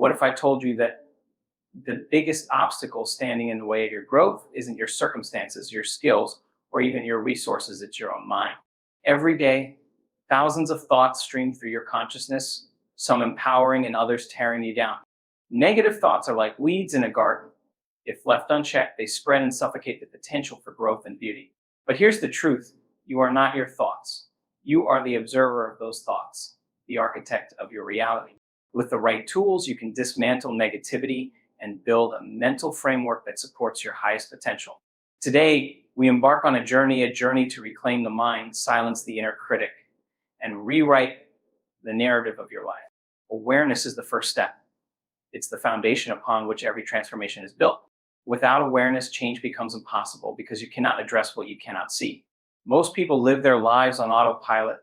What if I told you that the biggest obstacle standing in the way of your growth isn't your circumstances, your skills, or even your resources? It's your own mind. Every day, thousands of thoughts stream through your consciousness, some empowering and others tearing you down. Negative thoughts are like weeds in a garden. If left unchecked, they spread and suffocate the potential for growth and beauty. But here's the truth: you are not your thoughts. You are the observer of those thoughts, the architect of your reality. With the right tools, you can dismantle negativity and build a mental framework that supports your highest potential. Today, we embark on a journey to reclaim the mind, silence the inner critic, and rewrite the narrative of your life. Awareness is the first step. It's the foundation upon which every transformation is built. Without awareness, change becomes impossible because you cannot address what you cannot see. Most people live their lives on autopilot,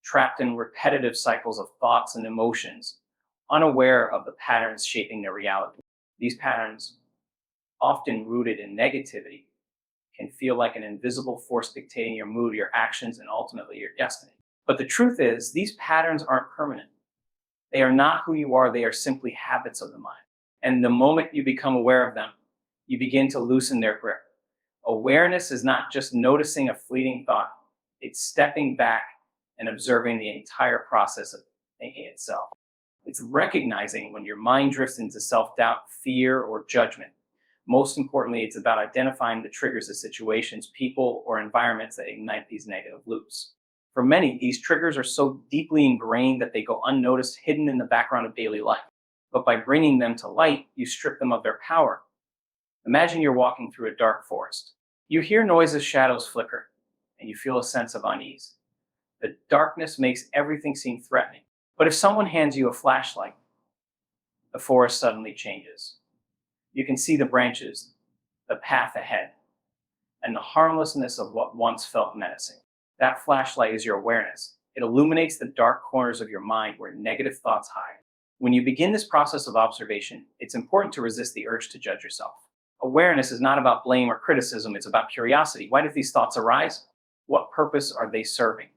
trapped in repetitive cycles of thoughts and emotions, unaware of the patterns shaping their reality. These patterns, often rooted in negativity, can feel like an invisible force dictating your mood, your actions, and ultimately your destiny. But the truth is, these patterns aren't permanent. They are not who you are. They are simply habits of the mind. And the moment you become aware of them, you begin to loosen their grip. Awareness is not just noticing a fleeting thought. It's stepping back and observing the entire process of thinking itself. It's recognizing when your mind drifts into self-doubt, fear, or judgment. Most importantly, it's about identifying the triggers of situations, people, or environments that ignite these negative loops. For many, these triggers are so deeply ingrained that they go unnoticed, hidden in the background of daily life. But by bringing them to light, you strip them of their power. Imagine you're walking through a dark forest. You hear noises, shadows flicker, and you feel a sense of unease. The darkness makes everything seem threatening. But if someone hands you a flashlight, the forest suddenly changes. You can see the branches, the path ahead, and the harmlessness of what once felt menacing. That flashlight is your awareness. It illuminates the dark corners of your mind where negative thoughts hide. When you begin this process of observation, it's important to resist the urge to judge yourself. Awareness is not about blame or criticism, it's about curiosity. Why did these thoughts arise? What purpose are they serving?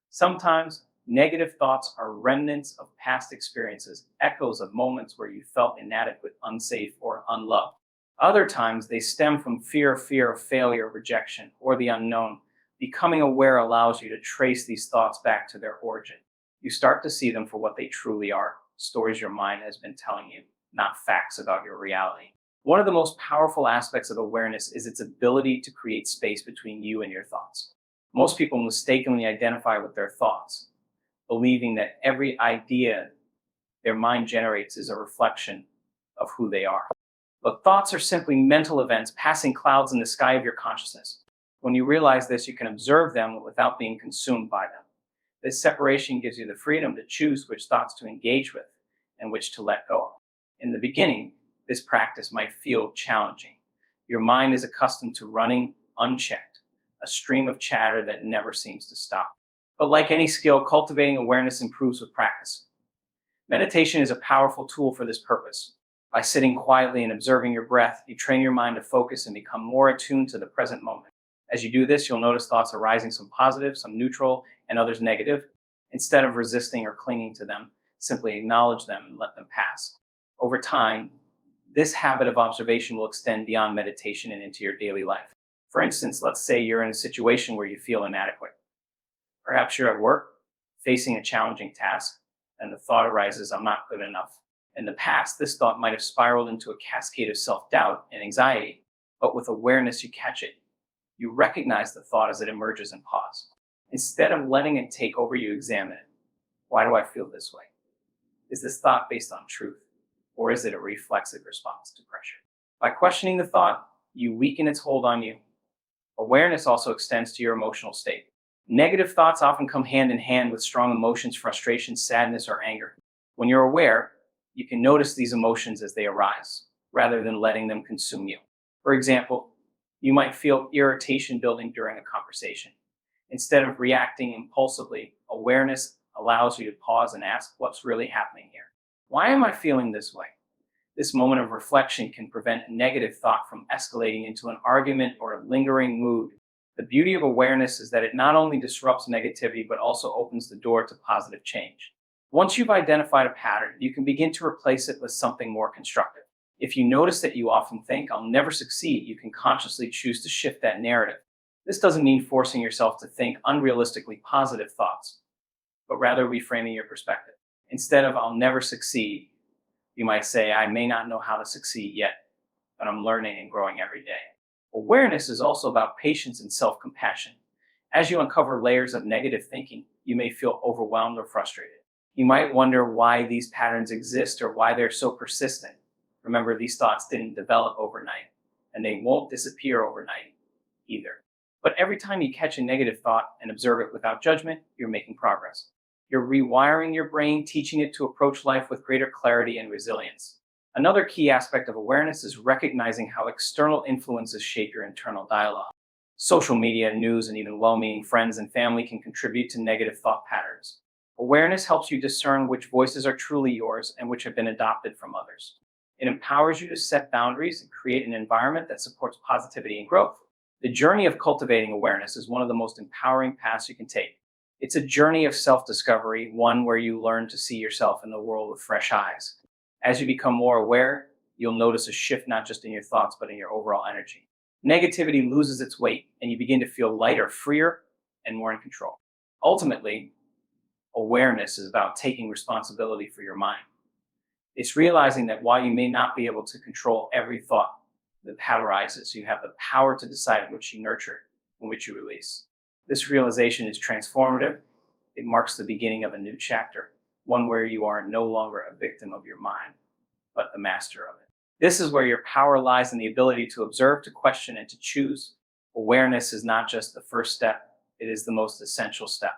Sometimes, negative thoughts are remnants of past experiences, echoes of moments where you felt inadequate, unsafe, or unloved. Other times, they stem from fear of failure, rejection, or the unknown. Becoming aware allows you to trace these thoughts back to their origin. You start to see them for what they truly are, stories your mind has been telling you, not facts about your reality. One of the most powerful aspects of awareness is its ability to create space between you and your thoughts. Most people mistakenly identify with their thoughts, believing that every idea their mind generates is a reflection of who they are. But thoughts are simply mental events passing clouds in the sky of your consciousness. When you realize this, you can observe them without being consumed by them. This separation gives you the freedom to choose which thoughts to engage with and which to let go of. In the beginning, this practice might feel challenging. Your mind is accustomed to running unchecked, a stream of chatter that never seems to stop. But like any skill, cultivating awareness improves with practice. Meditation is a powerful tool for this purpose. By sitting quietly and observing your breath, you train your mind to focus and become more attuned to the present moment. As you do this, you'll notice thoughts arising, some positive, some neutral, and others negative. Instead of resisting or clinging to them, simply acknowledge them and let them pass. Over time, this habit of observation will extend beyond meditation and into your daily life. For instance, let's say you're in a situation where you feel inadequate. Perhaps you're at work, facing a challenging task, and the thought arises, I'm not good enough. In the past, this thought might have spiraled into a cascade of self-doubt and anxiety, but with awareness, you catch it. You recognize the thought as it emerges and pause. Instead of letting it take over, you examine it. Why do I feel this way? Is this thought based on truth, or is it a reflexive response to pressure? By questioning the thought, you weaken its hold on you. Awareness also extends to your emotional state. Negative thoughts often come hand in hand with strong emotions, frustration, sadness, or anger. When you're aware, you can notice these emotions as they arise, rather than letting them consume you. For example, you might feel irritation building during a conversation. Instead of reacting impulsively, awareness allows you to pause and ask, what's really happening here? Why am I feeling this way? This moment of reflection can prevent a negative thought from escalating into an argument or a lingering mood. The beauty of awareness is that it not only disrupts negativity, but also opens the door to positive change. Once you've identified a pattern, you can begin to replace it with something more constructive. If you notice that you often think, I'll never succeed, you can consciously choose to shift that narrative. This doesn't mean forcing yourself to think unrealistically positive thoughts, but rather reframing your perspective. Instead of, I'll never succeed, you might say, I may not know how to succeed yet, but I'm learning and growing every day. Awareness is also about patience and self compassion. As you uncover layers of negative thinking, you may feel overwhelmed or frustrated. You might wonder why these patterns exist or why they're so persistent. Remember, these thoughts didn't develop overnight, and they won't disappear overnight either. But every time you catch a negative thought and observe it without judgment, you're making progress. You're rewiring your brain, teaching it to approach life with greater clarity and resilience. Another key aspect of awareness is recognizing how external influences shape your internal dialogue. Social media, news, and even well-meaning friends and family can contribute to negative thought patterns. Awareness helps you discern which voices are truly yours and which have been adopted from others. It empowers you to set boundaries and create an environment that supports positivity and growth. The journey of cultivating awareness is one of the most empowering paths you can take. It's a journey of self-discovery, one where you learn to see yourself in the world with fresh eyes. As you become more aware, you'll notice a shift not just in your thoughts, but in your overall energy. Negativity loses its weight, and you begin to feel lighter, freer, and more in control. Ultimately, awareness is about taking responsibility for your mind. It's realizing that while you may not be able to control every thought that arises, you have the power to decide which you nurture and which you release. This realization is transformative. It marks the beginning of a new chapter, one where you are no longer a victim of your mind, but the master of it. This is where your power lies in the ability to observe, to question, and to choose. Awareness is not just the first step, it is the most essential step.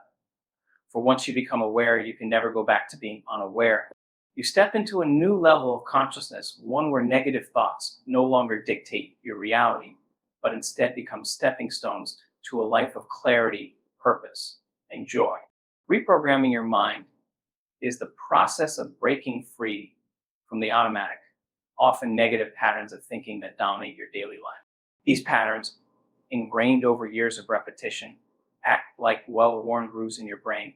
For once you become aware, you can never go back to being unaware. You step into a new level of consciousness, one where negative thoughts no longer dictate your reality, but instead become stepping stones to a life of clarity, purpose, and joy. Reprogramming your mind is the process of breaking free from the automatic, often negative patterns of thinking that dominate your daily life. These patterns, ingrained over years of repetition, act like well-worn grooves in your brain,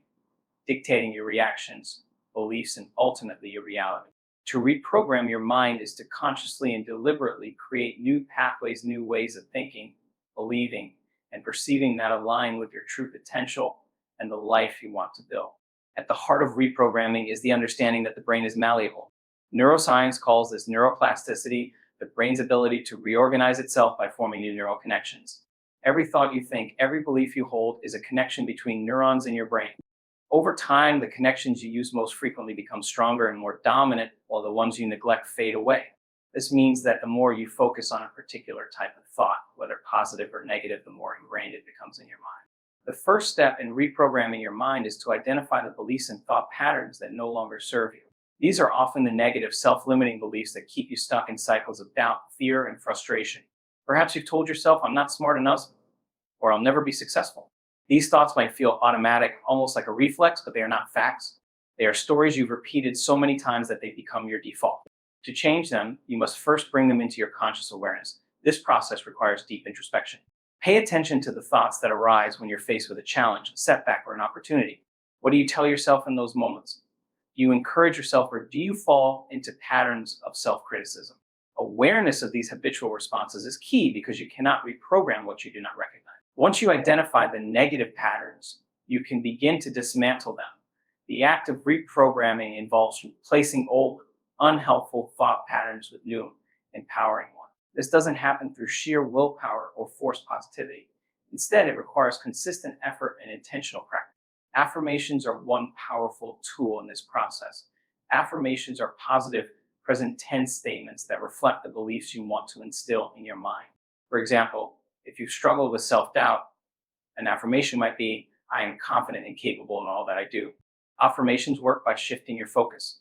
dictating your reactions, beliefs, and ultimately your reality. To reprogram your mind is to consciously and deliberately create new pathways, new ways of thinking, believing, and perceiving that align with your true potential and the life you want to build. At the heart of reprogramming is the understanding that the brain is malleable. Neuroscience calls this neuroplasticity, the brain's ability to reorganize itself by forming new neural connections. Every thought you think, every belief you hold is a connection between neurons in your brain. Over time, the connections you use most frequently become stronger and more dominant, while the ones you neglect fade away. This means that the more you focus on a particular type of thought, whether positive or negative, the more ingrained it becomes in your mind. The first step in reprogramming your mind is to identify the beliefs and thought patterns that no longer serve you. These are often the negative, self-limiting beliefs that keep you stuck in cycles of doubt, fear, and frustration. Perhaps you've told yourself, I'm not smart enough, or I'll never be successful. These thoughts might feel automatic, almost like a reflex, but they are not facts. They are stories you've repeated so many times that they become your default. To change them, you must first bring them into your conscious awareness. This process requires deep introspection. Pay attention to the thoughts that arise when you're faced with a challenge, a setback, or an opportunity. What do you tell yourself in those moments? Do you encourage yourself, or do you fall into patterns of self-criticism? Awareness of these habitual responses is key because you cannot reprogram what you do not recognize. Once you identify the negative patterns, you can begin to dismantle them. The act of reprogramming involves replacing old, unhelpful thought patterns with new, empowering ones. This doesn't happen through sheer willpower or forced positivity. Instead, it requires consistent effort and intentional practice. Affirmations are one powerful tool in this process. Affirmations are positive, present tense statements that reflect the beliefs you want to instill in your mind. For example, if you struggle with self-doubt, an affirmation might be, I am confident and capable in all that I do. Affirmations work by shifting your focus.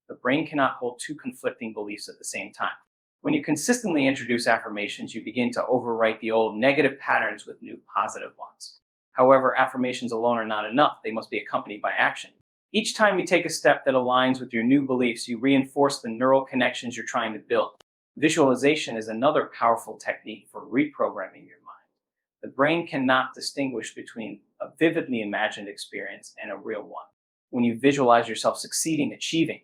The brain cannot hold two conflicting beliefs at the same time. When you consistently introduce affirmations, you begin to overwrite the old negative patterns with new positive ones. However, affirmations alone are not enough. They must be accompanied by action. Each time you take a step that aligns with your new beliefs, you reinforce the neural connections you're trying to build. Visualization is another powerful technique for reprogramming your mind. The brain cannot distinguish between a vividly imagined experience and a real one. When you visualize yourself succeeding, achieving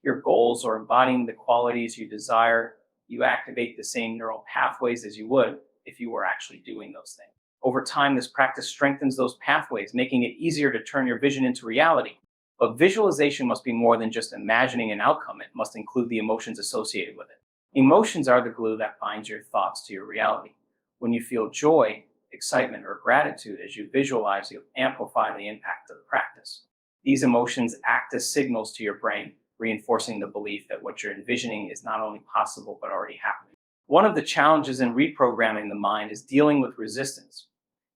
your goals, or embodying the qualities you desire, you activate the same neural pathways as you would if you were actually doing those things. Over time, this practice strengthens those pathways, making it easier to turn your vision into reality. But visualization must be more than just imagining an outcome, it must include the emotions associated with it. Emotions are the glue that binds your thoughts to your reality. When you feel joy, excitement, or gratitude as you visualize, you amplify the impact of the practice. These emotions act as signals to your brain, reinforcing the belief that what you're envisioning is not only possible but already happening. One of the challenges in reprogramming the mind is dealing with resistance.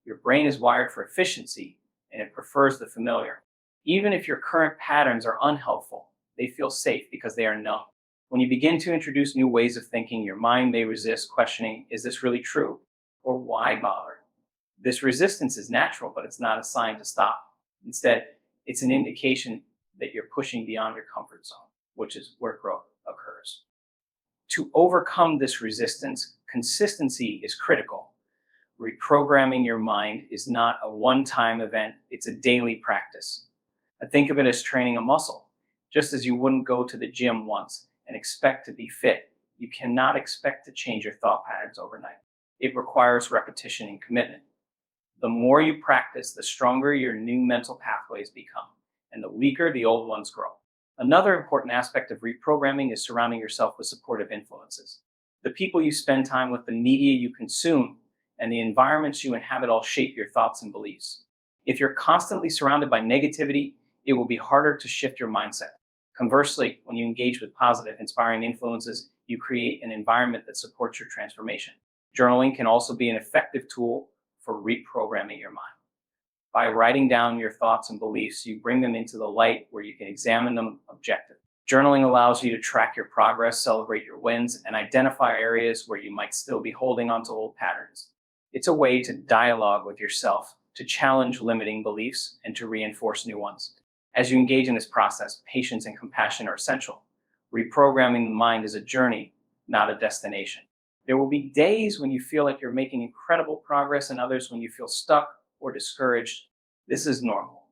Your brain is wired for efficiency and it prefers the familiar. Even if your current patterns are unhelpful, they feel safe because they are known. When you begin to introduce new ways of thinking, your mind may resist, questioning, is this really true? Or why bother? This resistance is natural, but it's not a sign to stop. Instead, it's an indication that you're pushing beyond your comfort zone, which is where growth occurs. To overcome this resistance, consistency is critical. Reprogramming your mind is not a one-time event, it's a daily practice. I think of it as training a muscle. Just as you wouldn't go to the gym once and expect to be fit, you cannot expect to change your thought patterns overnight. It requires repetition and commitment. The more you practice, the stronger your new mental pathways become, and the weaker the old ones grow. Another important aspect of reprogramming is surrounding yourself with supportive influences. The people you spend time with, the media you consume, and the environments you inhabit all shape your thoughts and beliefs. If you're constantly surrounded by negativity, it will be harder to shift your mindset. Conversely, when you engage with positive, inspiring influences, you create an environment that supports your transformation. Journaling can also be an effective tool for reprogramming your mind. By writing down your thoughts and beliefs, you bring them into the light where you can examine them objectively. Journaling allows you to track your progress, celebrate your wins, and identify areas where you might still be holding onto old patterns. It's a way to dialogue with yourself, to challenge limiting beliefs, and to reinforce new ones. As you engage in this process, patience and compassion are essential. Reprogramming the mind is a journey, not a destination. There will be days when you feel like you're making incredible progress and others when you feel stuck or discouraged. This is normal.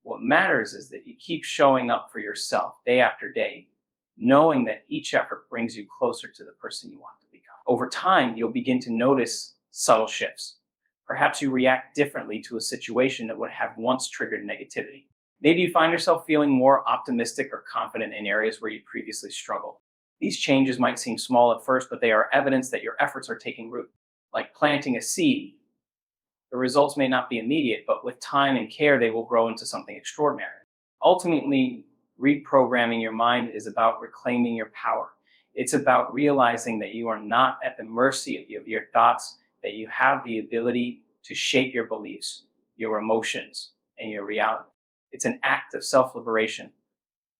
What matters is that you keep showing up for yourself day after day, knowing that each effort brings you closer to the person you want to become. Over time, you'll begin to notice subtle shifts. Perhaps you react differently to a situation that would have once triggered negativity. Maybe you find yourself feeling more optimistic or confident in areas where you previously struggled. These changes might seem small at first, but they are evidence that your efforts are taking root. Like planting a seed, the results may not be immediate, but with time and care, they will grow into something extraordinary. Ultimately, reprogramming your mind is about reclaiming your power. It's about realizing that you are not at the mercy of your thoughts, that you have the ability to shape your beliefs, your emotions, and your reality. It's an act of self-liberation,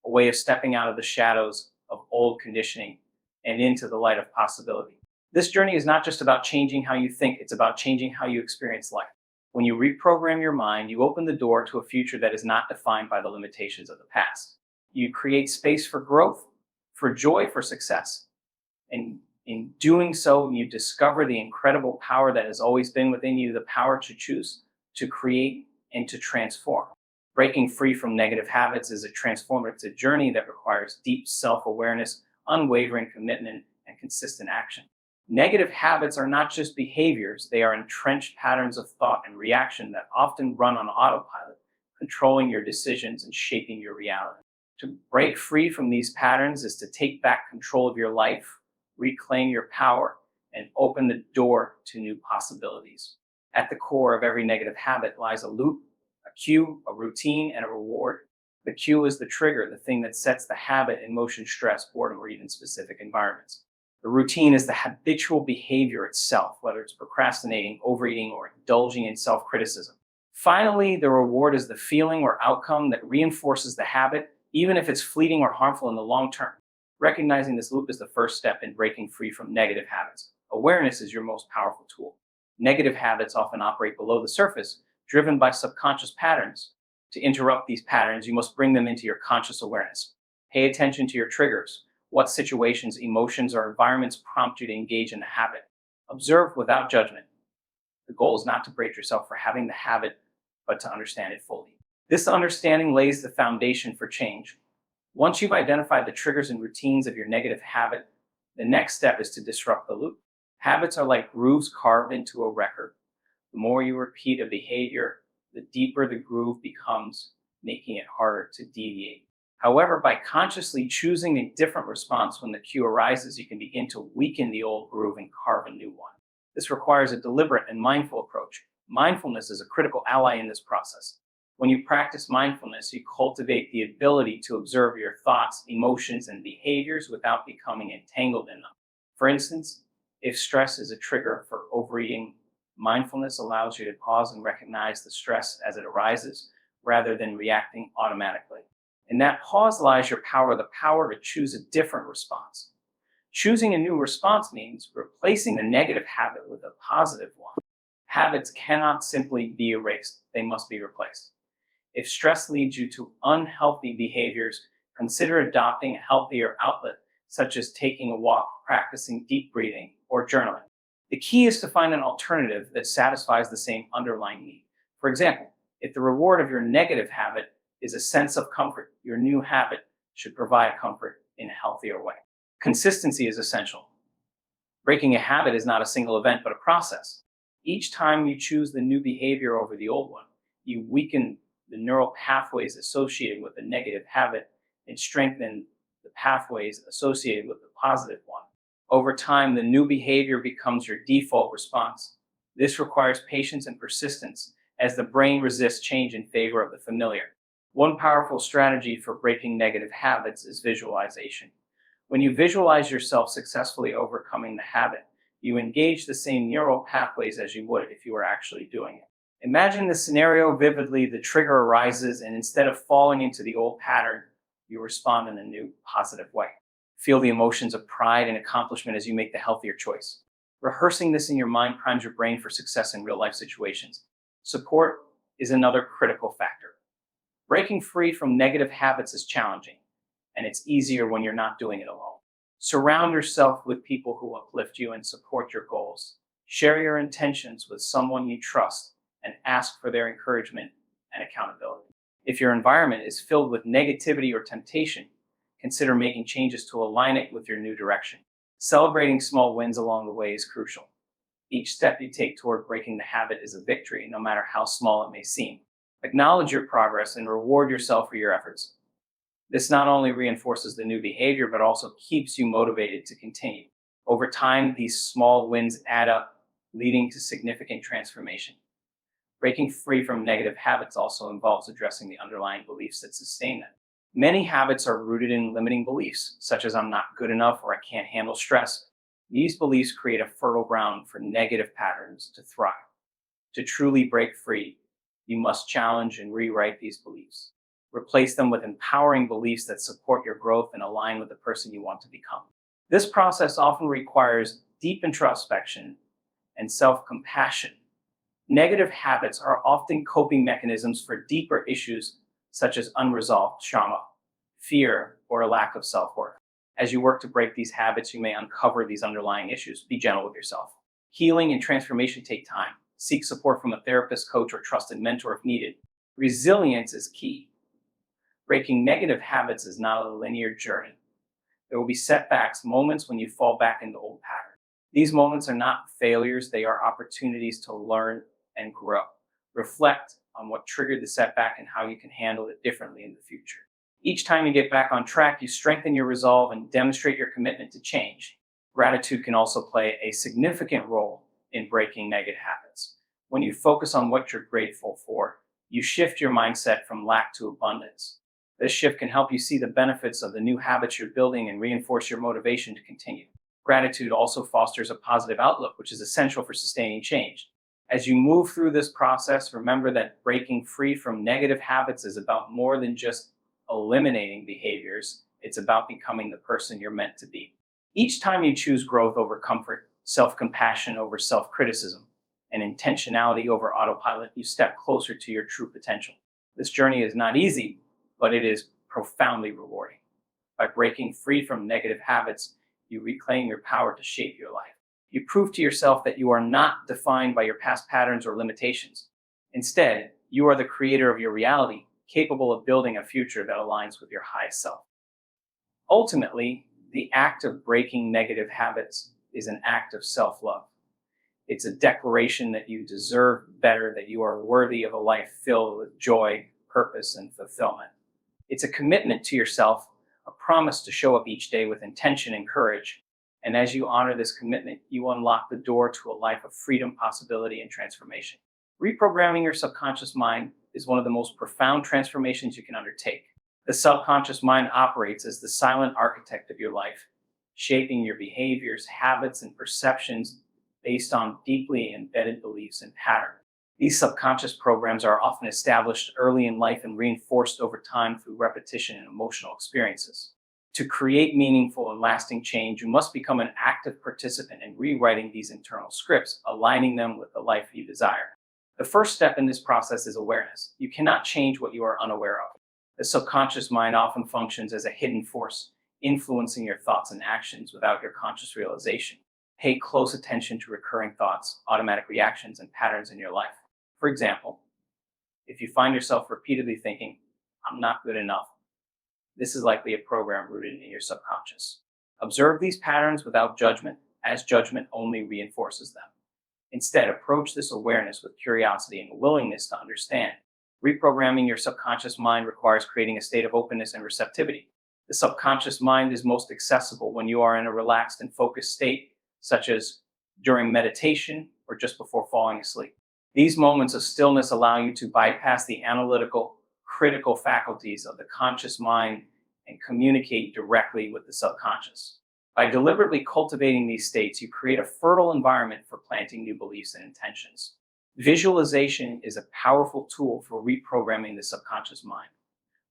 a way of stepping out of the shadows of old conditioning and into the light of possibility. This journey is not just about changing how you think, it's about changing how you experience life. When you reprogram your mind, you open the door to a future that is not defined by the limitations of the past. You create space for growth, for joy, for success. And in doing so, you discover the incredible power that has always been within you, the power to choose, to create, and to transform. Breaking free from negative habits is a transformative journey that requires deep self-awareness, unwavering commitment, and consistent action. Negative habits are not just behaviors, they are entrenched patterns of thought and reaction that often run on autopilot, controlling your decisions and shaping your reality. To break free from these patterns is to take back control of your life, reclaim your power, and open the door to new possibilities. At the core of every negative habit lies a loop, a cue, a routine, and a reward. The cue is the trigger, the thing that sets the habit in motion, stress, boredom, or even specific environments. The routine is the habitual behavior itself, whether it's procrastinating, overeating, or indulging in self-criticism. Finally, the reward is the feeling or outcome that reinforces the habit, even if it's fleeting or harmful in the long term. Recognizing this loop is the first step in breaking free from negative habits. Awareness is your most powerful tool. Negative habits often operate below the surface, driven by subconscious patterns. To interrupt these patterns, you must bring them into your conscious awareness. Pay attention to your triggers. What situations, emotions, or environments prompt you to engage in the habit? Observe without judgment. The goal is not to break yourself for having the habit, but to understand it fully. This understanding lays the foundation for change. Once you've identified the triggers and routines of your negative habit, the next step is to disrupt the loop. Habits are like grooves carved into a record. The more you repeat a behavior, the deeper the groove becomes, making it harder to deviate. However, by consciously choosing a different response when the cue arises, you can begin to weaken the old groove and carve a new one. This requires a deliberate and mindful approach. Mindfulness is a critical ally in this process. When you practice mindfulness, you cultivate the ability to observe your thoughts, emotions, and behaviors without becoming entangled in them. For instance, if stress is a trigger for overeating, mindfulness allows you to pause and recognize the stress as it arises rather than reacting automatically. In that pause lies your power, the power to choose a different response. Choosing a new response means replacing the negative habit with a positive one. Habits cannot simply be erased, they must be replaced. If stress leads you to unhealthy behaviors, consider adopting a healthier outlet, such as taking a walk, practicing deep breathing, or journaling. The key is to find an alternative that satisfies the same underlying need. For example, if the reward of your negative habit is a sense of comfort, your new habit should provide comfort in a healthier way. Consistency is essential. Breaking a habit is not a single event, but a process. Each time you choose the new behavior over the old one, you weaken the neural pathways associated with the negative habit and strengthen the pathways associated with the positive one. Over time, the new behavior becomes your default response. This requires patience and persistence as the brain resists change in favor of the familiar. One powerful strategy for breaking negative habits is visualization. When you visualize yourself successfully overcoming the habit, you engage the same neural pathways as you would if you were actually doing it. Imagine the scenario vividly, the trigger arises, and instead of falling into the old pattern, you respond in a new, positive way. Feel the emotions of pride and accomplishment as you make the healthier choice. Rehearsing this in your mind primes your brain for success in real life situations. Support is another critical factor. Breaking free from negative habits is challenging, and it's easier when you're not doing it alone. Surround yourself with people who uplift you and support your goals. Share your intentions with someone you trust and ask for their encouragement and accountability. If your environment is filled with negativity or temptation, consider making changes to align it with your new direction. Celebrating small wins along the way is crucial. Each step you take toward breaking the habit is a victory, no matter how small it may seem. Acknowledge your progress and reward yourself for your efforts. This not only reinforces the new behavior, but also keeps you motivated to continue. Over time, these small wins add up, leading to significant transformation. Breaking free from negative habits also involves addressing the underlying beliefs that sustain them. Many habits are rooted in limiting beliefs, such as I'm not good enough or I can't handle stress. These beliefs create a fertile ground for negative patterns to thrive. To truly break free, you must challenge and rewrite these beliefs. Replace them with empowering beliefs that support your growth and align with the person you want to become. This process often requires deep introspection and self-compassion. Negative habits are often coping mechanisms for deeper issues such as unresolved trauma, fear, or a lack of self-worth. As you work to break these habits, you may uncover these underlying issues. Be gentle with yourself. Healing and transformation take time. Seek support from a therapist, coach, or trusted mentor if needed. Resilience is key. Breaking negative habits is not a linear journey. There will be setbacks, moments when you fall back into old patterns. These moments are not failures, they are opportunities to learn and grow. Reflect on what triggered the setback and how you can handle it differently in the future. Each time you get back on track, you strengthen your resolve and demonstrate your commitment to change. Gratitude can also play a significant role in breaking negative habits. When you focus on what you're grateful for, you shift your mindset from lack to abundance. This shift can help you see the benefits of the new habits you're building and reinforce your motivation to continue. Gratitude also fosters a positive outlook, which is essential for sustaining change. As you move through this process, remember that breaking free from negative habits is about more than just eliminating behaviors. It's about becoming the person you're meant to be. Each time you choose growth over comfort, self-compassion over self-criticism, and intentionality over autopilot, you step closer to your true potential. This journey is not easy, but it is profoundly rewarding. By breaking free from negative habits, you reclaim your power to shape your life. You prove to yourself that you are not defined by your past patterns or limitations. Instead, you are the creator of your reality, capable of building a future that aligns with your highest self. Ultimately, the act of breaking negative habits is an act of self love. It's a declaration that you deserve better, that you are worthy of a life filled with joy, purpose, and fulfillment. It's a commitment to yourself, a promise to show up each day with intention and courage. And as you honor this commitment, you unlock the door to a life of freedom, possibility, and transformation. Reprogramming your subconscious mind is one of the most profound transformations you can undertake. The subconscious mind operates as the silent architect of your life, shaping your behaviors, habits, and perceptions based on deeply embedded beliefs and patterns. These subconscious programs are often established early in life and reinforced over time through repetition and emotional experiences. To create meaningful and lasting change, you must become an active participant in rewriting these internal scripts, aligning them with the life you desire. The first step in this process is awareness. You cannot change what you are unaware of. The subconscious mind often functions as a hidden force, influencing your thoughts and actions without your conscious realization. Pay close attention to recurring thoughts, automatic reactions, and patterns in your life. For example, if you find yourself repeatedly thinking, "I'm not good enough," this is likely a program rooted in your subconscious. Observe these patterns without judgment, as judgment only reinforces them. Instead, approach this awareness with curiosity and a willingness to understand. Reprogramming your subconscious mind requires creating a state of openness and receptivity. The subconscious mind is most accessible when you are in a relaxed and focused state, such as during meditation or just before falling asleep. These moments of stillness allow you to bypass the analytical, critical faculties of the conscious mind and communicate directly with the subconscious. By deliberately cultivating these states, you create a fertile environment for planting new beliefs and intentions. Visualization is a powerful tool for reprogramming the subconscious mind.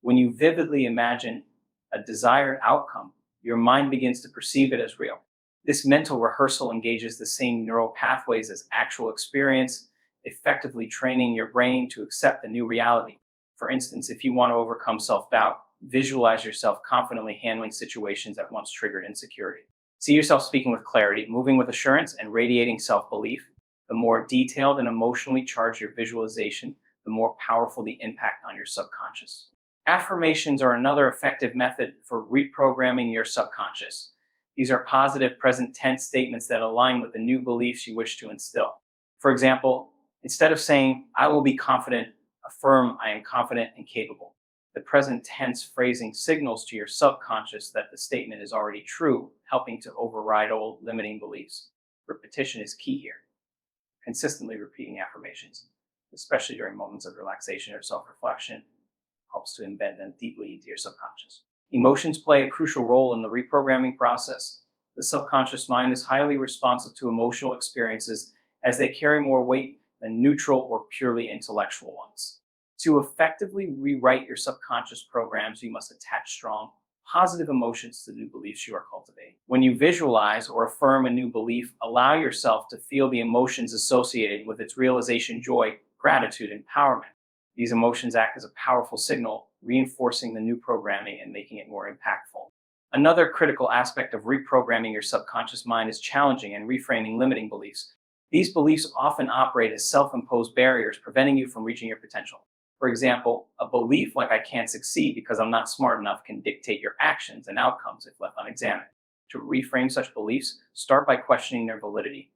When you vividly imagine a desired outcome, your mind begins to perceive it as real. This mental rehearsal engages the same neural pathways as actual experience, effectively training your brain to accept the new reality. For instance, if you want to overcome self-doubt, visualize yourself confidently handling situations that once triggered insecurity. See yourself speaking with clarity, moving with assurance, and radiating self-belief. The more detailed and emotionally charged your visualization, the more powerful the impact on your subconscious. Affirmations are another effective method for reprogramming your subconscious. These are positive present tense statements that align with the new beliefs you wish to instill. For example, instead of saying, "I will be confident," affirm, "I am confident and capable." The present tense phrasing signals to your subconscious that the statement is already true, helping to override old limiting beliefs. Repetition is key here. Consistently repeating affirmations, especially during moments of relaxation or self-reflection, helps to embed them deeply into your subconscious. Emotions play a crucial role in the reprogramming process. The subconscious mind is highly responsive to emotional experiences as they carry more weight than neutral or purely intellectual ones. To effectively rewrite your subconscious programs, you must attach strong, positive emotions to the new beliefs you are cultivating. When you visualize or affirm a new belief, allow yourself to feel the emotions associated with its realization: joy, gratitude, and empowerment. These emotions act as a powerful signal, reinforcing the new programming and making it more impactful. Another critical aspect of reprogramming your subconscious mind is challenging and reframing limiting beliefs. These beliefs often operate as self-imposed barriers, preventing you from reaching your potential. For example, a belief like "I can't succeed because I'm not smart enough" can dictate your actions and outcomes if left unexamined. To reframe such beliefs, start by questioning their validity.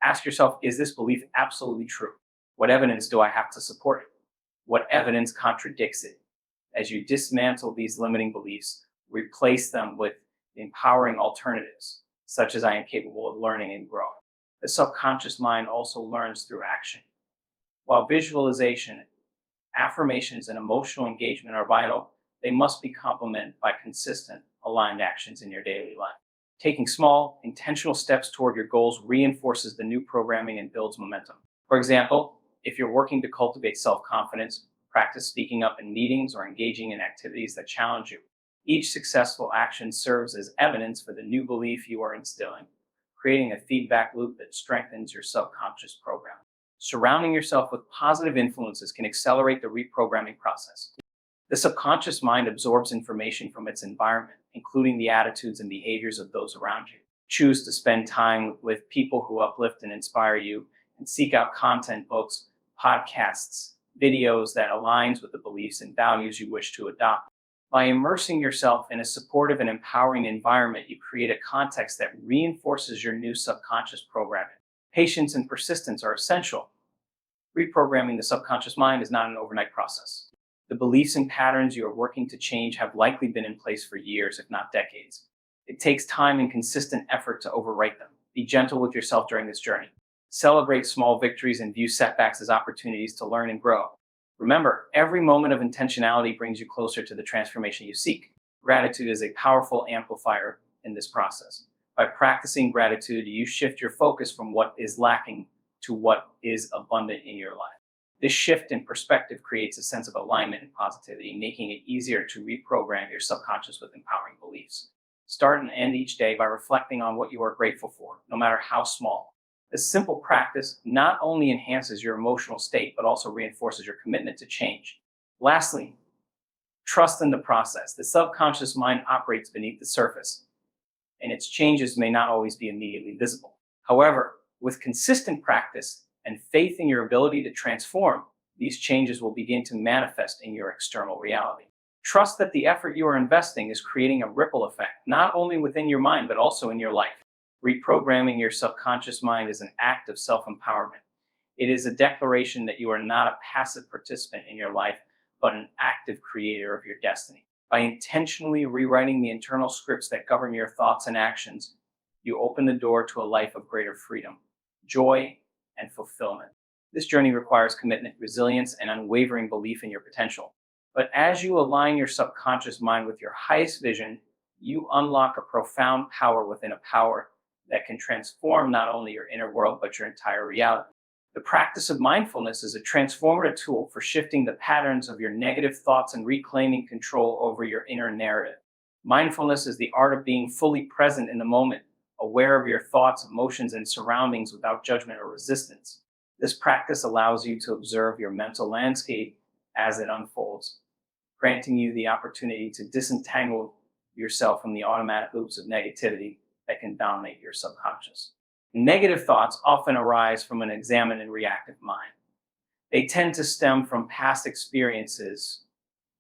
Ask yourself, is this belief absolutely true? What evidence do I have to support it? What evidence contradicts it? As you dismantle these limiting beliefs, replace them with empowering alternatives, such as "I am capable of learning and growing." The subconscious mind also learns through action. While visualization, affirmations, and emotional engagement are vital, they must be complemented by consistent, aligned actions in your daily life. Taking small, intentional steps toward your goals reinforces the new programming and builds momentum. For example, if you're working to cultivate self-confidence, practice speaking up in meetings or engaging in activities that challenge you. Each successful action serves as evidence for the new belief you are instilling, creating a feedback loop that strengthens your subconscious program. Surrounding yourself with positive influences can accelerate the reprogramming process. The subconscious mind absorbs information from its environment, including the attitudes and behaviors of those around you. Choose to spend time with people who uplift and inspire you, and seek out content, books, podcasts, videos that aligns with the beliefs and values you wish to adopt. By immersing yourself in a supportive and empowering environment, you create a context that reinforces your new subconscious programming. Patience and persistence are essential. Reprogramming the subconscious mind is not an overnight process. The beliefs and patterns you are working to change have likely been in place for years, if not decades. It takes time and consistent effort to overwrite them. Be gentle with yourself during this journey. Celebrate small victories and view setbacks as opportunities to learn and grow. Remember, every moment of intentionality brings you closer to the transformation you seek. Gratitude is a powerful amplifier in this process. By practicing gratitude, you shift your focus from what is lacking to what is abundant in your life. This shift in perspective creates a sense of alignment and positivity, making it easier to reprogram your subconscious with empowering beliefs. Start and end each day by reflecting on what you are grateful for, no matter how small. This simple practice not only enhances your emotional state, but also reinforces your commitment to change. Lastly, trust in the process. The subconscious mind operates beneath the surface, and its changes may not always be immediately visible. However, with consistent practice and faith in your ability to transform, these changes will begin to manifest in your external reality. Trust that the effort you are investing is creating a ripple effect, not only within your mind, but also in your life. Reprogramming your subconscious mind is an act of self-empowerment. It is a declaration that you are not a passive participant in your life, but an active creator of your destiny. By intentionally rewriting the internal scripts that govern your thoughts and actions, you open the door to a life of greater freedom, joy, and fulfillment. This journey requires commitment, resilience, and unwavering belief in your potential. But as you align your subconscious mind with your highest vision, you unlock a profound power within a power that can transform not only your inner world, but your entire reality. The practice of mindfulness is a transformative tool for shifting the patterns of your negative thoughts and reclaiming control over your inner narrative. Mindfulness is the art of being fully present in the moment, aware of your thoughts, emotions, and surroundings without judgment or resistance. This practice allows you to observe your mental landscape as it unfolds, granting you the opportunity to disentangle yourself from the automatic loops of negativity that can dominate your subconscious. Negative thoughts often arise from an examined and reactive mind. They tend to stem from past experiences,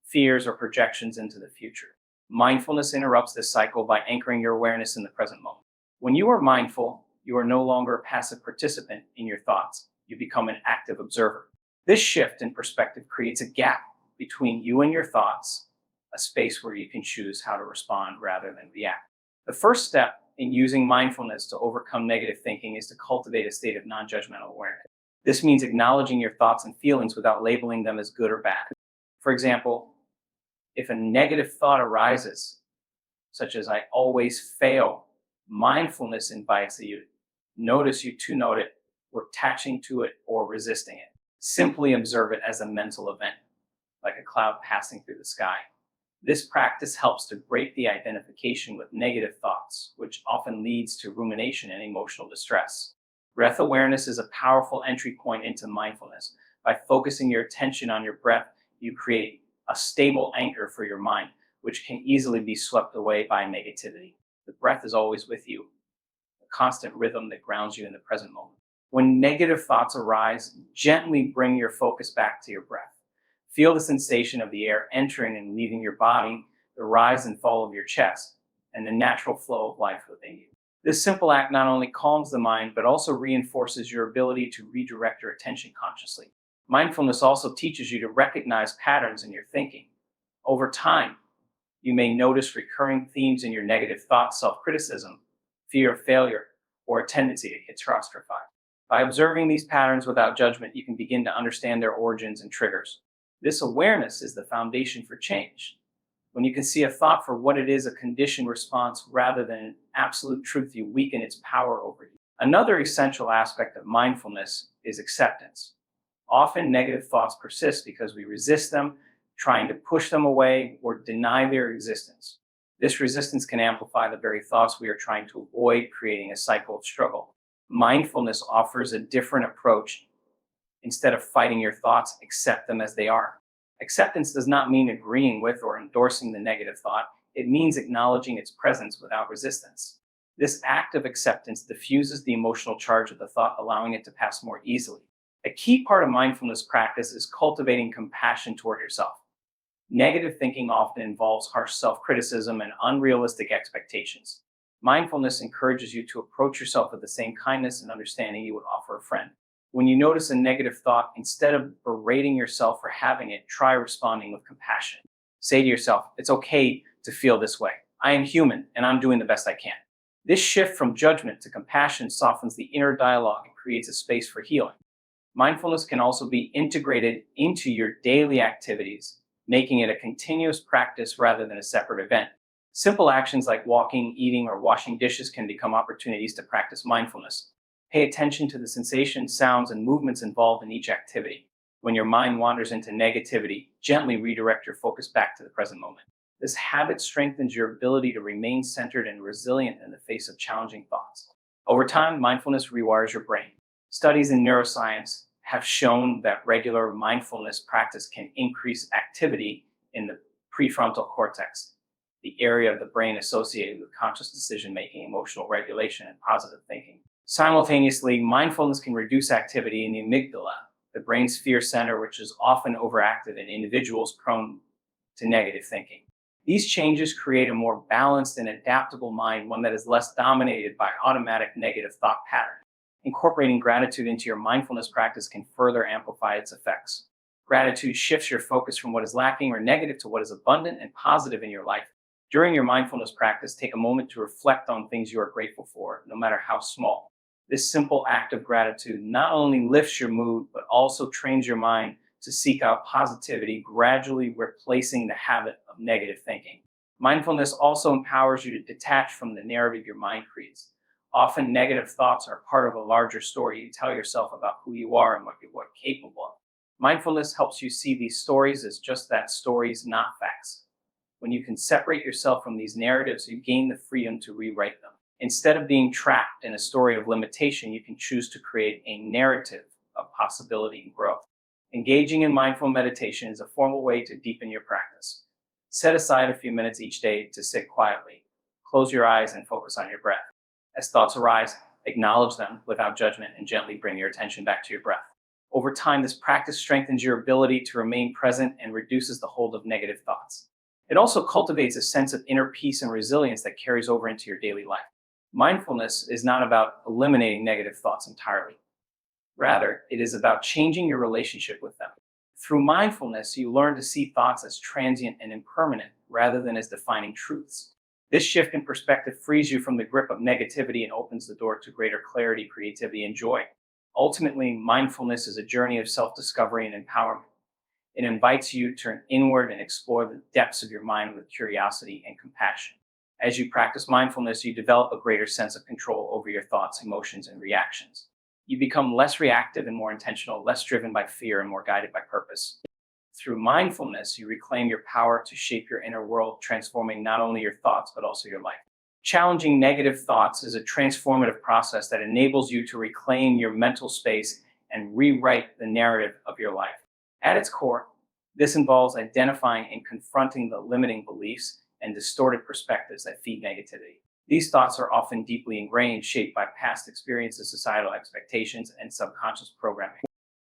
fears, or projections into the future. Mindfulness interrupts this cycle by anchoring your awareness in the present moment. When you are mindful, you are no longer a passive participant in your thoughts. You become an active observer. This shift in perspective creates a gap between you and your thoughts, a space where you can choose how to respond rather than react. The first step in using mindfulness to overcome negative thinking is to cultivate a state of non-judgmental awareness. This means acknowledging your thoughts and feelings without labeling them as good or bad. For example, if a negative thought arises, such as "I always fail," mindfulness invites you to notice it, or attaching to it or resisting it. Simply observe it as a mental event, like a cloud passing through the sky. This practice helps to break the identification with negative thoughts, which often leads to rumination and emotional distress. Breath awareness is a powerful entry point into mindfulness. By focusing your attention on your breath, you create a stable anchor for your mind, which can easily be swept away by negativity. The breath is always with you, a constant rhythm that grounds you in the present moment. When negative thoughts arise, gently bring your focus back to your breath. Feel the sensation of the air entering and leaving your body, the rise and fall of your chest, and the natural flow of life within you. This simple act not only calms the mind, but also reinforces your ability to redirect your attention consciously. Mindfulness also teaches you to recognize patterns in your thinking. Over time, you may notice recurring themes in your negative thoughts, self-criticism, fear of failure, or a tendency to catastrophize. By observing these patterns without judgment, you can begin to understand their origins and triggers. This awareness is the foundation for change. When you can see a thought for what it is, a conditioned response rather than an absolute truth, you weaken its power over you. Another essential aspect of mindfulness is acceptance. Often negative thoughts persist because we resist them, trying to push them away or deny their existence. This resistance can amplify the very thoughts we are trying to avoid, creating a cycle of struggle. Mindfulness offers a different approach. Instead of fighting your thoughts, accept them as they are. Acceptance does not mean agreeing with or endorsing the negative thought. It means acknowledging its presence without resistance. This act of acceptance diffuses the emotional charge of the thought, allowing it to pass more easily. A key part of mindfulness practice is cultivating compassion toward yourself. Negative thinking often involves harsh self criticism and unrealistic expectations. Mindfulness encourages you to approach yourself with the same kindness and understanding you would offer a friend. When you notice a negative thought, instead of berating yourself for having it, try responding with compassion. Say to yourself, it's okay to feel this way. I am human and I'm doing the best I can. This shift from judgment to compassion softens the inner dialogue and creates a space for healing. Mindfulness can also be integrated into your daily activities, making it a continuous practice rather than a separate event. Simple actions like walking, eating, or washing dishes can become opportunities to practice mindfulness. Pay attention to the sensations, sounds, and movements involved in each activity. When your mind wanders into negativity, gently redirect your focus back to the present moment. This habit strengthens your ability to remain centered and resilient in the face of challenging thoughts. Over time, mindfulness rewires your brain. Studies in neuroscience have shown that regular mindfulness practice can increase activity in the prefrontal cortex, the area of the brain associated with conscious decision making, emotional regulation, and positive thinking. Simultaneously, mindfulness can reduce activity in the amygdala, the brain's fear center, which is often overactive in individuals prone to negative thinking. These changes create a more balanced and adaptable mind, one that is less dominated by automatic negative thought patterns. Incorporating gratitude into your mindfulness practice can further amplify its effects. Gratitude shifts your focus from what is lacking or negative to what is abundant and positive in your life. During your mindfulness practice, take a moment to reflect on things you are grateful for, no matter how small. This simple act of gratitude not only lifts your mood, but also trains your mind to seek out positivity, gradually replacing the habit of negative thinking. Mindfulness also empowers you to detach from the narrative your mind creates. Often, negative thoughts are part of a larger story you tell yourself about who you are and what you're capable of. Mindfulness helps you see these stories as just that, stories, not facts. When you can separate yourself from these narratives, you gain the freedom to rewrite them. Instead of being trapped in a story of limitation, you can choose to create a narrative of possibility and growth. Engaging in mindful meditation is a formal way to deepen your practice. Set aside a few minutes each day to sit quietly. Close your eyes and focus on your breath. As thoughts arise, acknowledge them without judgment and gently bring your attention back to your breath. Over time, this practice strengthens your ability to remain present and reduces the hold of negative thoughts. It also cultivates a sense of inner peace and resilience that carries over into your daily life. Mindfulness is not about eliminating negative thoughts entirely. Rather, it is about changing your relationship with them. Through mindfulness, you learn to see thoughts as transient and impermanent rather than as defining truths. This shift in perspective frees you from the grip of negativity and opens the door to greater clarity, creativity, and joy. Ultimately, mindfulness is a journey of self-discovery and empowerment. It invites you to turn inward and explore the depths of your mind with curiosity and compassion. As you practice mindfulness, you develop a greater sense of control over your thoughts, emotions, and reactions. You become less reactive and more intentional, less driven by fear and more guided by purpose. Through mindfulness, you reclaim your power to shape your inner world, transforming not only your thoughts, but also your life. Challenging negative thoughts is a transformative process that enables you to reclaim your mental space and rewrite the narrative of your life. At its core, this involves identifying and confronting the limiting beliefs and distorted perspectives that feed negativity. These thoughts are often deeply ingrained, shaped by past experiences, societal expectations, and subconscious programming.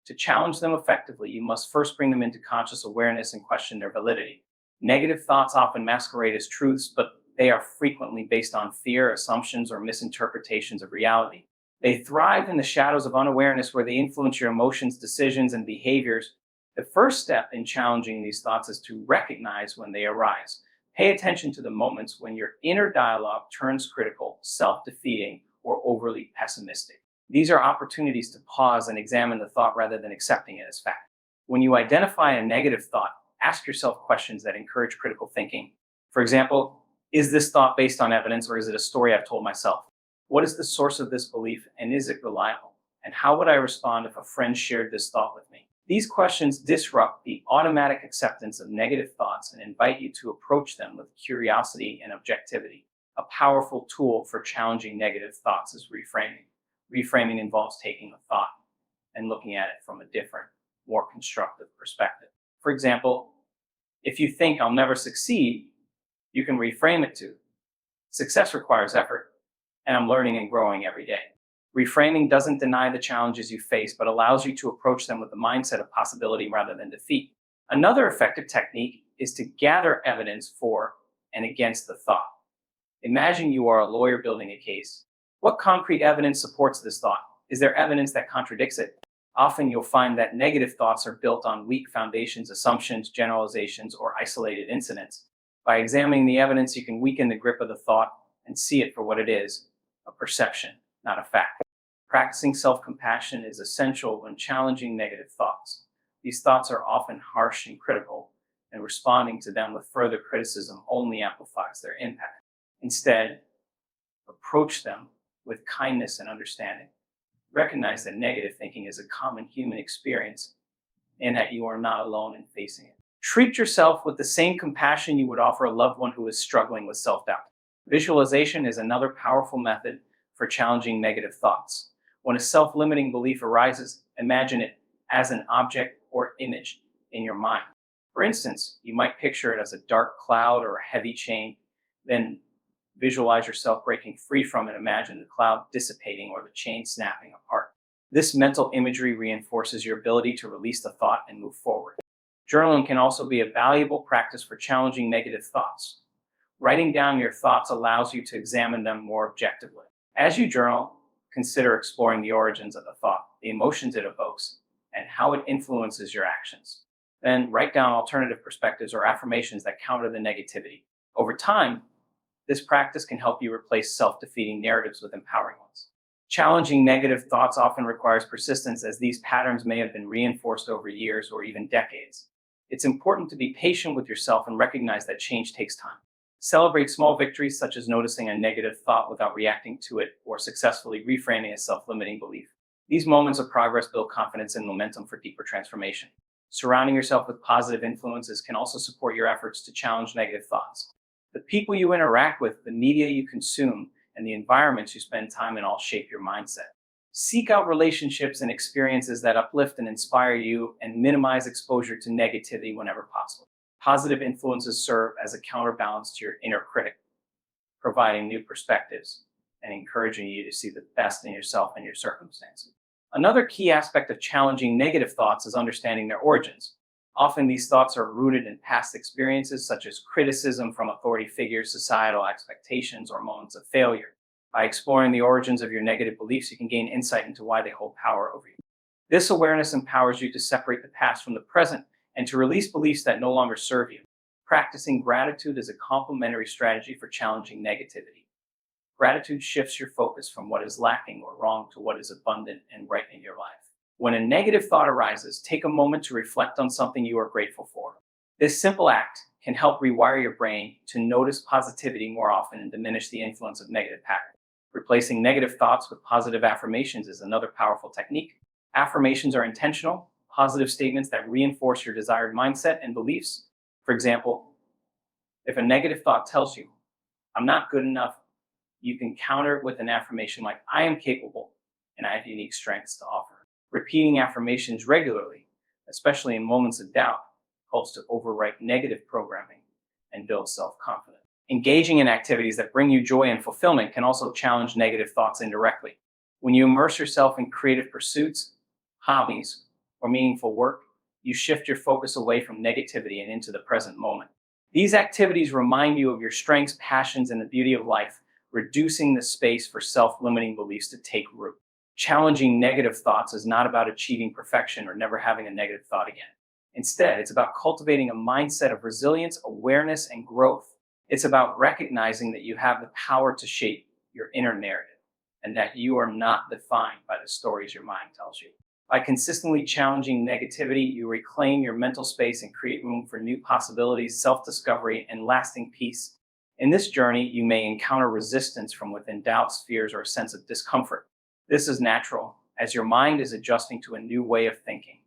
To challenge them effectively, you must first bring them into conscious awareness and question their validity. Negative thoughts often masquerade as truths, but they are frequently based on fear, assumptions, or misinterpretations of reality. They thrive in the shadows of unawareness, where they influence your emotions, decisions, and behaviors. The first step in challenging these thoughts is to recognize when they arise. Pay attention to the moments when your inner dialogue turns critical, self-defeating, or overly pessimistic. These are opportunities to pause and examine the thought rather than accepting it as fact. When you identify a negative thought, ask yourself questions that encourage critical thinking. For example, is this thought based on evidence, or is it a story I've told myself? What is the source of this belief, and is it reliable? And how would I respond if a friend shared this thought with me? These questions disrupt the automatic acceptance of negative thoughts and invite you to approach them with curiosity and objectivity. A powerful tool for challenging negative thoughts is reframing. Reframing involves taking a thought and looking at it from a different, more constructive perspective. For example, if you think I'll never succeed, you can reframe it to success requires effort, and I'm learning and growing every day. Reframing doesn't deny the challenges you face, but allows you to approach them with the mindset of possibility rather than defeat. Another effective technique is to gather evidence for and against the thought. Imagine you are a lawyer building a case. What concrete evidence supports this thought? Is there evidence that contradicts it? Often you'll find that negative thoughts are built on weak foundations, assumptions, generalizations, or isolated incidents. By examining the evidence, you can weaken the grip of the thought and see it for what it is, a perception, not a fact. Practicing self-compassion is essential when challenging negative thoughts. These thoughts are often harsh and critical, and responding to them with further criticism only amplifies their impact. Instead, approach them with kindness and understanding. Recognize that negative thinking is a common human experience and that you are not alone in facing it. Treat yourself with the same compassion you would offer a loved one who is struggling with self-doubt. Visualization is another powerful method for challenging negative thoughts. When a self-limiting belief arises, imagine it as an object or image in your mind. For instance, you might picture it as a dark cloud or a heavy chain, then visualize yourself breaking free from it. Imagine the cloud dissipating or the chain snapping apart. This mental imagery reinforces your ability to release the thought and move forward. Journaling can also be a valuable practice for challenging negative thoughts. Writing down your thoughts allows you to examine them more objectively. As you journal, consider exploring the origins of the thought, the emotions it evokes, and how it influences your actions. Then write down alternative perspectives or affirmations that counter the negativity. Over time, this practice can help you replace self-defeating narratives with empowering ones. Challenging negative thoughts often requires persistence, as these patterns may have been reinforced over years or even decades. It's important to be patient with yourself and recognize that change takes time. Celebrate small victories, such as noticing a negative thought without reacting to it or successfully reframing a self-limiting belief. These moments of progress build confidence and momentum for deeper transformation. Surrounding yourself with positive influences can also support your efforts to challenge negative thoughts. The people you interact with, the media you consume, and the environments you spend time in all shape your mindset. Seek out relationships and experiences that uplift and inspire you, and minimize exposure to negativity whenever possible. Positive influences serve as a counterbalance to your inner critic, providing new perspectives and encouraging you to see the best in yourself and your circumstances. Another key aspect of challenging negative thoughts is understanding their origins. Often these thoughts are rooted in past experiences, such as criticism from authority figures, societal expectations, or moments of failure. By exploring the origins of your negative beliefs, you can gain insight into why they hold power over you. This awareness empowers you to separate the past from the present and to release beliefs that no longer serve you. Practicing gratitude is a complementary strategy for challenging negativity. Gratitude shifts your focus from what is lacking or wrong to what is abundant and right in your life. When a negative thought arises, take a moment to reflect on something you are grateful for. This simple act can help rewire your brain to notice positivity more often and diminish the influence of negative patterns. Replacing negative thoughts with positive affirmations is another powerful technique. Affirmations are intentional, positive statements that reinforce your desired mindset and beliefs. For example, if a negative thought tells you, "I'm not good enough," you can counter it with an affirmation like, "I am capable and I have unique strengths to offer." Repeating affirmations regularly, especially in moments of doubt, helps to overwrite negative programming and build self-confidence. Engaging in activities that bring you joy and fulfillment can also challenge negative thoughts indirectly. When you immerse yourself in creative pursuits, hobbies, or meaningful work, you shift your focus away from negativity and into the present moment. These activities remind you of your strengths, passions, and the beauty of life, reducing the space for self-limiting beliefs to take root. Challenging negative thoughts is not about achieving perfection or never having a negative thought again. Instead, it's about cultivating a mindset of resilience, awareness, and growth. It's about recognizing that you have the power to shape your inner narrative and that you are not defined by the stories your mind tells you. By consistently challenging negativity, you reclaim your mental space and create room for new possibilities, self-discovery, and lasting peace. In this journey, you may encounter resistance from within, doubts, fears, or a sense of discomfort. This is natural, as your mind is adjusting to a new way of thinking.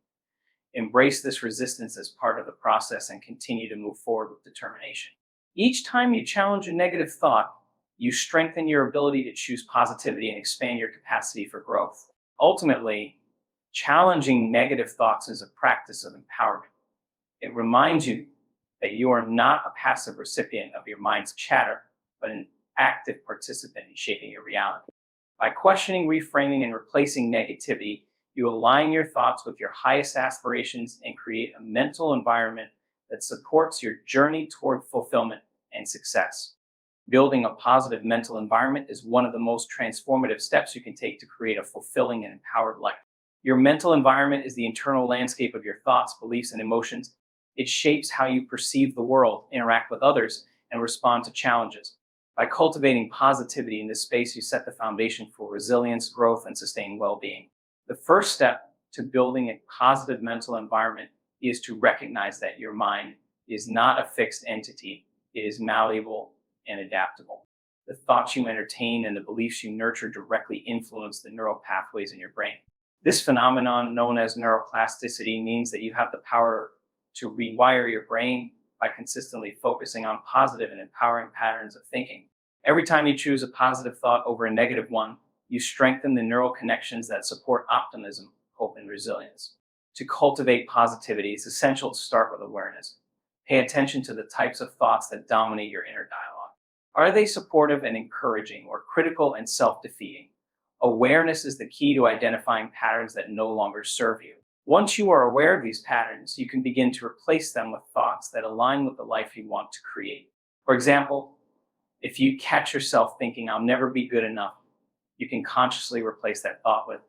Embrace this resistance as part of the process and continue to move forward with determination. Each time you challenge a negative thought, you strengthen your ability to choose positivity and expand your capacity for growth. Ultimately, challenging negative thoughts is a practice of empowerment. It reminds you that you are not a passive recipient of your mind's chatter, but an active participant in shaping your reality. By questioning, reframing, and replacing negativity, you align your thoughts with your highest aspirations and create a mental environment that supports your journey toward fulfillment and success. Building a positive mental environment is one of the most transformative steps you can take to create a fulfilling and empowered life. Your mental environment is the internal landscape of your thoughts, beliefs, and emotions. It shapes how you perceive the world, interact with others, and respond to challenges. By cultivating positivity in this space, you set the foundation for resilience, growth, and sustained well being. The first step to building a positive mental environment is to recognize that your mind is not a fixed entity, it is malleable and adaptable. The thoughts you entertain and the beliefs you nurture directly influence the neural pathways in your brain. This phenomenon, known as neuroplasticity, means that you have the power to rewire your brain by consistently focusing on positive and empowering patterns of thinking. Every time you choose a positive thought over a negative one, you strengthen the neural connections that support optimism, hope, and resilience. To cultivate positivity, it's essential to start with awareness. Pay attention to the types of thoughts that dominate your inner dialogue. Are they supportive and encouraging, or critical and self-defeating? Awareness is the key to identifying patterns that no longer serve you. Once you are aware of these patterns, you can begin to replace them with thoughts that align with the life you want to create. For example, if you catch yourself thinking, "I'll never be good enough," you can consciously replace that thought with,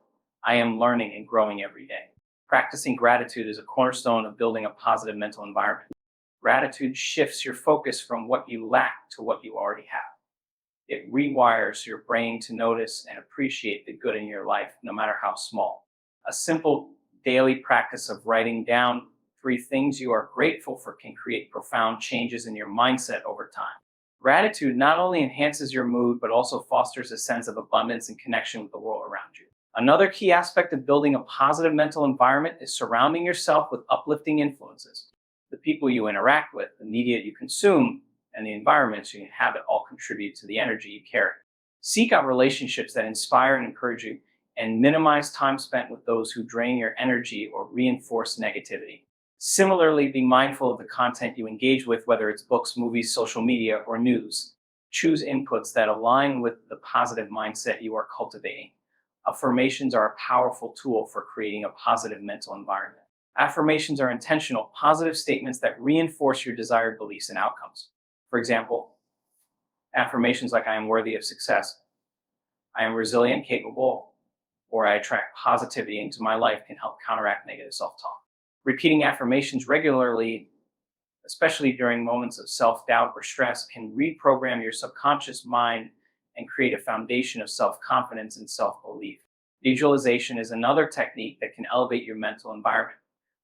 "I am learning and growing every day." Practicing gratitude is a cornerstone of building a positive mental environment. Gratitude shifts your focus from what you lack to what you already have. It rewires your brain to notice and appreciate the good in your life, no matter how small. A simple daily practice of writing down 3 things you are grateful for can create profound changes in your mindset over time. Gratitude not only enhances your mood, but also fosters a sense of abundance and connection with the world around you. Another key aspect of building a positive mental environment is surrounding yourself with uplifting influences. The people you interact with, the media you consume, and the environments you inhabit all contribute to the energy you carry. Seek out relationships that inspire and encourage you, and minimize time spent with those who drain your energy or reinforce negativity. Similarly, be mindful of the content you engage with, whether it's books, movies, social media, or news. Choose inputs that align with the positive mindset you are cultivating. Affirmations are a powerful tool for creating a positive mental environment. Affirmations are intentional, positive statements that reinforce your desired beliefs and outcomes. For example, affirmations like, "I am worthy of success," "I am resilient, capable," or "I attract positivity into my life" can help counteract negative self-talk. Repeating affirmations regularly, especially during moments of self-doubt or stress, can reprogram your subconscious mind and create a foundation of self-confidence and self-belief. Visualization is another technique that can elevate your mental environment.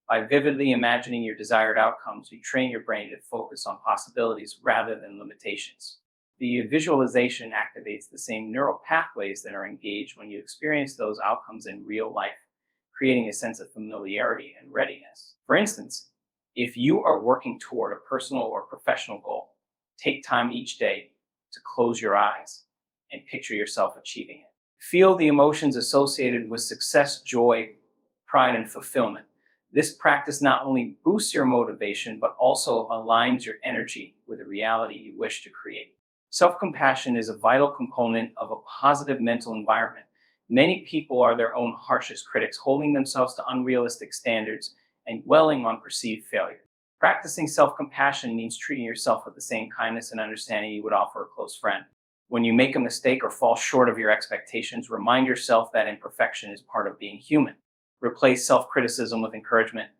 By vividly imagining your desired outcomes, you train your brain to focus on possibilities rather than limitations. The visualization activates the same neural pathways that are engaged when you experience those outcomes in real life, creating a sense of familiarity and readiness. For instance, if you are working toward a personal or professional goal, take time each day to close your eyes and picture yourself achieving it. Feel the emotions associated with success, joy, pride, and fulfillment. This practice not only boosts your motivation, but also aligns your energy with the reality you wish to create. Self-compassion is a vital component of a positive mental environment. Many people are their own harshest critics, holding themselves to unrealistic standards and dwelling on perceived failure. Practicing self-compassion means treating yourself with the same kindness and understanding you would offer a close friend. When you make a mistake or fall short of your expectations, remind yourself that imperfection is part of being human. Replace self-criticism with encouragement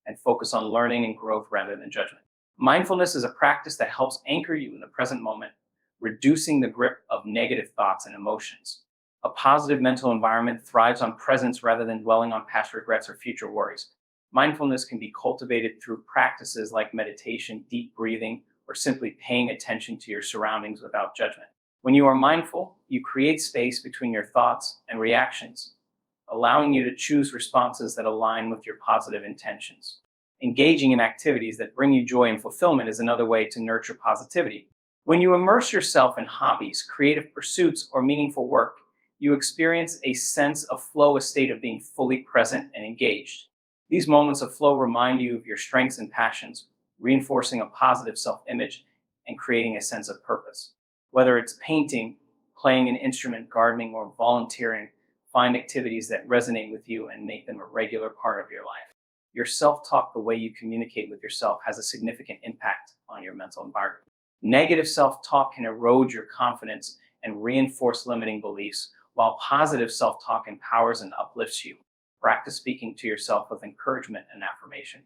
and focus on learning and growth rather than judgment. Mindfulness is a practice that helps anchor you in the present moment, reducing the grip of negative thoughts and emotions. A positive mental environment thrives on presence rather than dwelling on past regrets or future worries. Mindfulness can be cultivated through practices like meditation, deep breathing, or simply paying attention to your surroundings without judgment. When you are mindful, you create space between your thoughts and reactions, allowing you to choose responses that align with your positive intentions. Engaging in activities that bring you joy and fulfillment is another way to nurture positivity. When you immerse yourself in hobbies, creative pursuits, or meaningful work, you experience a sense of flow, a state of being fully present and engaged. These moments of flow remind you of your strengths and passions, reinforcing a positive self-image and creating a sense of purpose. Whether it's painting, playing an instrument, gardening, or volunteering, find activities that resonate with you and make them a regular part of your life. Your self-talk, the way you communicate with yourself, has a significant impact on your mental environment. Negative self-talk can erode your confidence and reinforce limiting beliefs, while positive self-talk empowers and uplifts you. Practice speaking to yourself with encouragement and affirmation.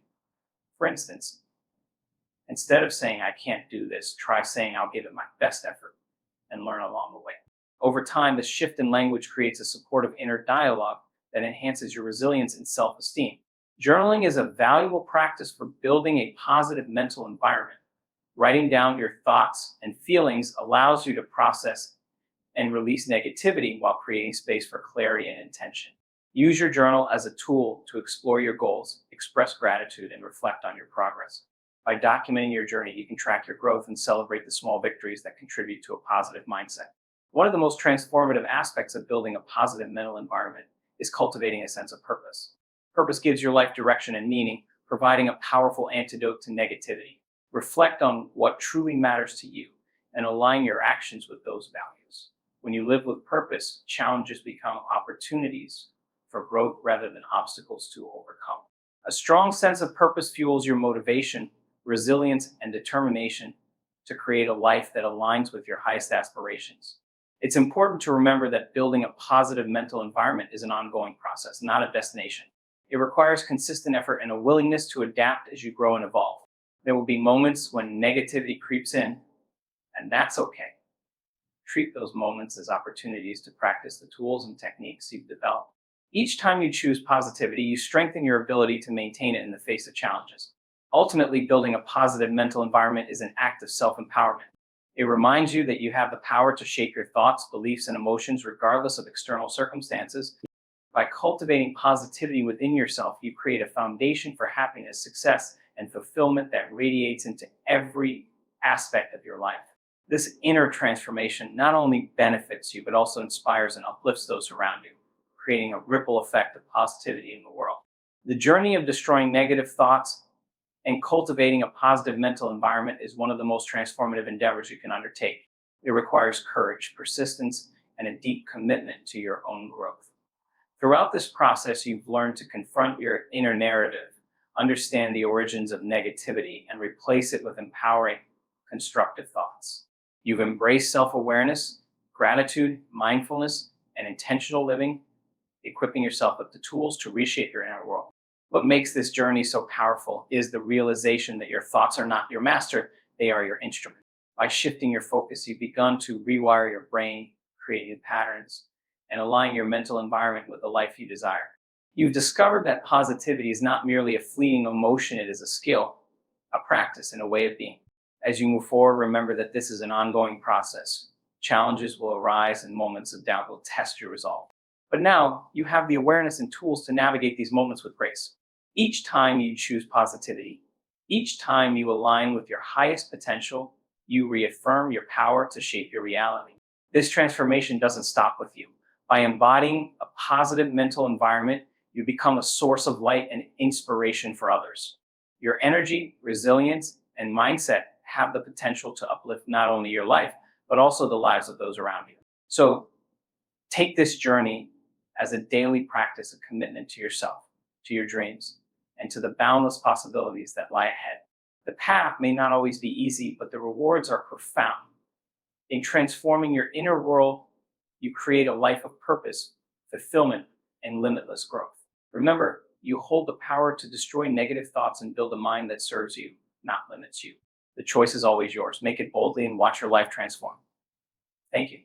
For instance, instead of saying, "I can't do this," try saying, "I'll give it my best effort," and learn along the way. Over time, this shift in language creates a supportive inner dialogue that enhances your resilience and self-esteem. Journaling is a valuable practice for building a positive mental environment. Writing down your thoughts and feelings allows you to process and release negativity while creating space for clarity and intention. Use your journal as a tool to explore your goals, express gratitude, and reflect on your progress. By documenting your journey, you can track your growth and celebrate the small victories that contribute to a positive mindset. One of the most transformative aspects of building a positive mental environment is cultivating a sense of purpose. Purpose gives your life direction and meaning, providing a powerful antidote to negativity. Reflect on what truly matters to you and align your actions with those values. When you live with purpose, challenges become opportunities for growth rather than obstacles to overcome. A strong sense of purpose fuels your motivation, resilience, and determination to create a life that aligns with your highest aspirations. It's important to remember that building a positive mental environment is an ongoing process, not a destination. It requires consistent effort and a willingness to adapt as you grow and evolve. There will be moments when negativity creeps in, and that's okay. Treat those moments as opportunities to practice the tools and techniques you've developed. Each time you choose positivity, you strengthen your ability to maintain it in the face of challenges. Ultimately, building a positive mental environment is an act of self-empowerment. It reminds you that you have the power to shape your thoughts, beliefs, and emotions regardless of external circumstances. By cultivating positivity within yourself, you create a foundation for happiness, success, and fulfillment that radiates into every aspect of your life. This inner transformation not only benefits you, but also inspires and uplifts those around you, creating a ripple effect of positivity in the world. The journey of destroying negative thoughts and cultivating a positive mental environment is one of the most transformative endeavors you can undertake. It requires courage, persistence, and a deep commitment to your own growth. Throughout this process, you've learned to confront your inner narrative, understand the origins of negativity, and replace it with empowering, constructive thoughts. You've embraced self-awareness, gratitude, mindfulness, and intentional living, equipping yourself with the tools to reshape your inner world. What makes this journey so powerful is the realization that your thoughts are not your master, they are your instrument. By shifting your focus, you've begun to rewire your brain, create new patterns, and align your mental environment with the life you desire. You've discovered that positivity is not merely a fleeting emotion, it is a skill, a practice, and a way of being. As you move forward, remember that this is an ongoing process. Challenges will arise and moments of doubt will test your resolve. But now you have the awareness and tools to navigate these moments with grace. Each time you choose positivity, each time you align with your highest potential, you reaffirm your power to shape your reality. This transformation doesn't stop with you. By embodying a positive mental environment, you become a source of light and inspiration for others. Your energy, resilience, and mindset have the potential to uplift not only your life, but also the lives of those around you. So take this journey as a daily practice, a commitment to yourself, to your dreams, and to the boundless possibilities that lie ahead. The path may not always be easy, but the rewards are profound. In transforming your inner world, you create a life of purpose, fulfillment, and limitless growth. Remember, you hold the power to destroy negative thoughts and build a mind that serves you, not limits you. The choice is always yours. Make it boldly and watch your life transform. Thank you.